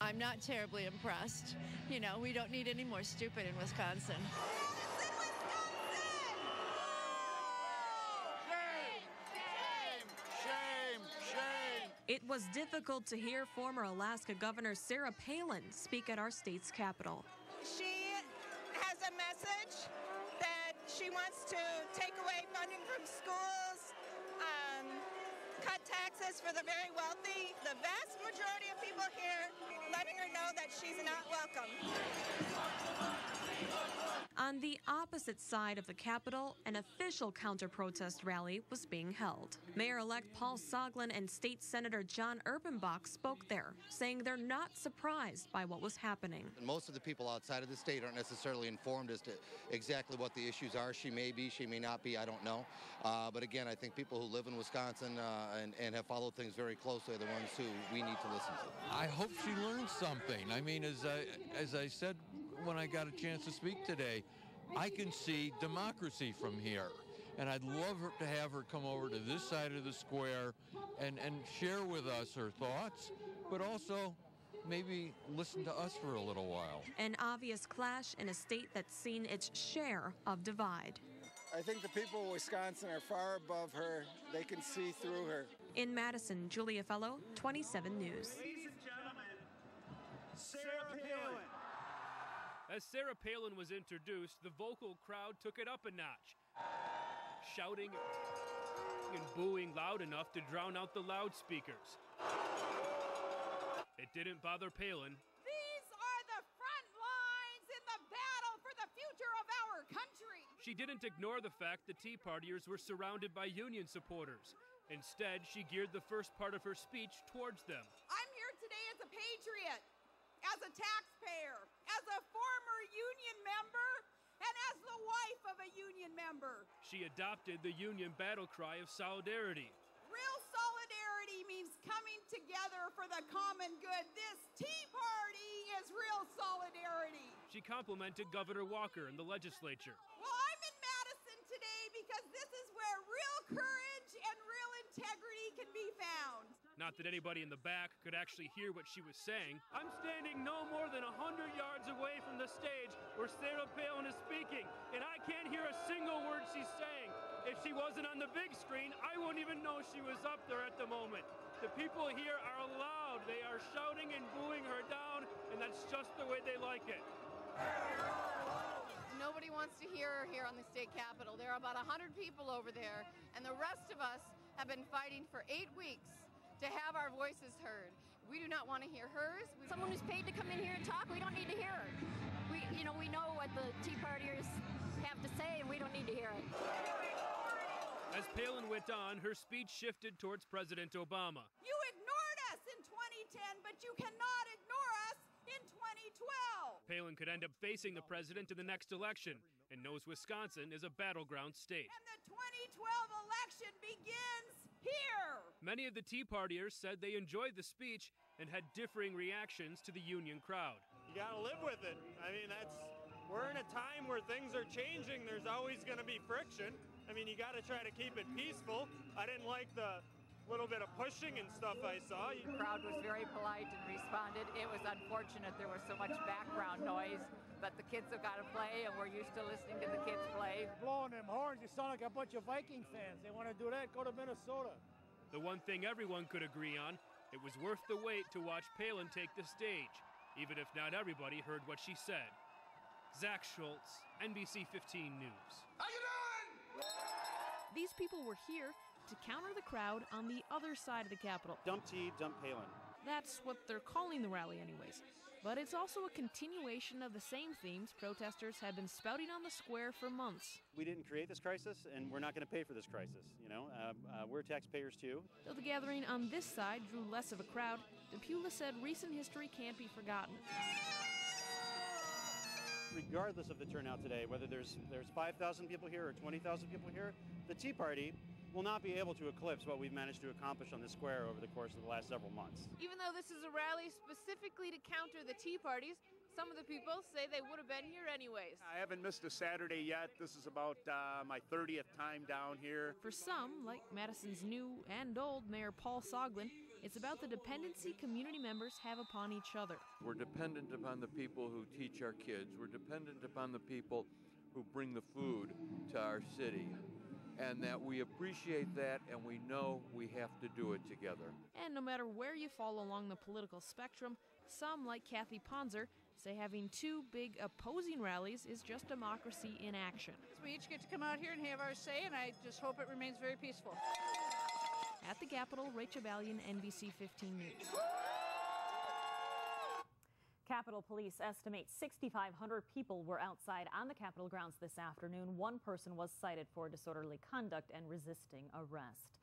I'm not terribly impressed. You know, we don't need any more stupid in Wisconsin. It was difficult to hear former Alaska Governor Sarah Palin speak at our state's capital. She has a message that she wants to take away funding from schools, cut taxes for the very wealthy. The vast majority of people here letting her know that she's not welcome. On the opposite side of the Capitol, an official counter-protest rally was being held. Mayor-elect Paul Soglin and State Senator John Urbanbach spoke there, saying they're not surprised by what was happening. And most of the people outside of the state aren't necessarily informed as to exactly what the issues are. She may be, she may not be, I don't know. But again, I think people who live in Wisconsin and have followed things very closely are the ones who we need to listen to. I hope she learns something. I mean, as I said when I got a chance to speak today, I can see democracy from here. And I'd love to have her come over to this side of the square and share with us her thoughts, but also maybe listen to us for a little while. An obvious clash in a state that's seen its share of divide. I think the people of Wisconsin are far above her. They can see through her. In Madison, Julia Fellow, 27 News. Ladies and gentlemen, Sarah Palin. As Sarah Palin was introduced, the vocal crowd took it up a notch, shouting and booing loud enough to drown out the loudspeakers. It didn't bother Palin. These are the front lines in the battle for the future of our country. She didn't ignore the fact the Tea Partiers were surrounded by union supporters. Instead, she geared the first part of her speech towards them. I'm here today as a patriot, as a taxpayer, as a former union member, and as the wife of a union member. She adopted the union battle cry of solidarity. Real solidarity means coming together for the common good. This Tea Party is real solidarity. She complimented Governor Walker and the legislature. Well, I'm in Madison today because this is where real courage and real integrity can be found. Not that anybody in the back could actually hear what she was saying. I'm standing no more than 100 yards away from the stage where Sarah Palin is speaking, and I can't hear a single word she's saying. If she wasn't on the big screen, I wouldn't even know she was up there at the moment. The people here are loud. They are shouting and booing her down, and that's just the way they like it. Nobody wants to hear her here on the state capitol. There are about 100 people over there, and the rest of us have been fighting for 8 weeks to have our voices heard. We do not want to hear hers. Someone who's paid to come in here and talk, we don't need to hear her. We know what the Tea Partiers have to say, and we don't need to hear it. As Palin went on, her speech shifted towards President Obama. You ignored us in 2010, but you cannot ignore us in 2012. Palin could end up facing the president in the next election and knows Wisconsin is a battleground state. And the 2012 election begins here. Many of the Tea Partiers said they enjoyed the speech and had differing reactions to the union crowd. You got to live with it. I mean, we're in a time where things are changing. There's always going to be friction. I mean, you got to try to keep it peaceful. I didn't like the little bit of pushing and stuff I saw. The crowd was very polite and responded. It was unfortunate there was so much background noise, but the kids have got to play, and we're used to listening to the kids play. Blowing them horns, you sound like a bunch of Viking fans. They want to do that, go to Minnesota. The one thing everyone could agree on, it was worth the wait to watch Palin take the stage, even if not everybody heard what she said. Zach Schultz, NBC 15 News. How you doing? These people were here to counter the crowd on the other side of the Capitol. Dump Tea, dump Palin. That's what they're calling the rally anyways. But it's also a continuation of the same themes protesters have been spouting on the square for months. We didn't create this crisis, and we're not going to pay for this crisis. We're taxpayers too. Though the gathering on this side drew less of a crowd, DePula said recent history can't be forgotten. Regardless of the turnout today, whether there's 5,000 people here or 20,000 people here, the Tea Party will not be able to eclipse what we've managed to accomplish on the square over the course of the last several months. Even though this is a rally specifically to counter the Tea Parties, some of the people say they would have been here anyways. I haven't missed a Saturday yet. This is about my 30th time down here. For some, like Madison's new and old Mayor Paul Soglin, It's about the dependency community members have upon each other. We're dependent upon the people who teach our kids. We're dependent upon the people who bring the food to our city. And that we appreciate that, and we know we have to do it together. And no matter where you fall along the political spectrum, some, like Kathy Ponzer, say having two big opposing rallies is just democracy in action. We each get to come out here and have our say, and I just hope it remains very peaceful. At the Capitol, Rachel Balian, NBC 15 News. Capitol Police estimate 6,500 people were outside on the Capitol grounds this afternoon. One person was cited for disorderly conduct and resisting arrest.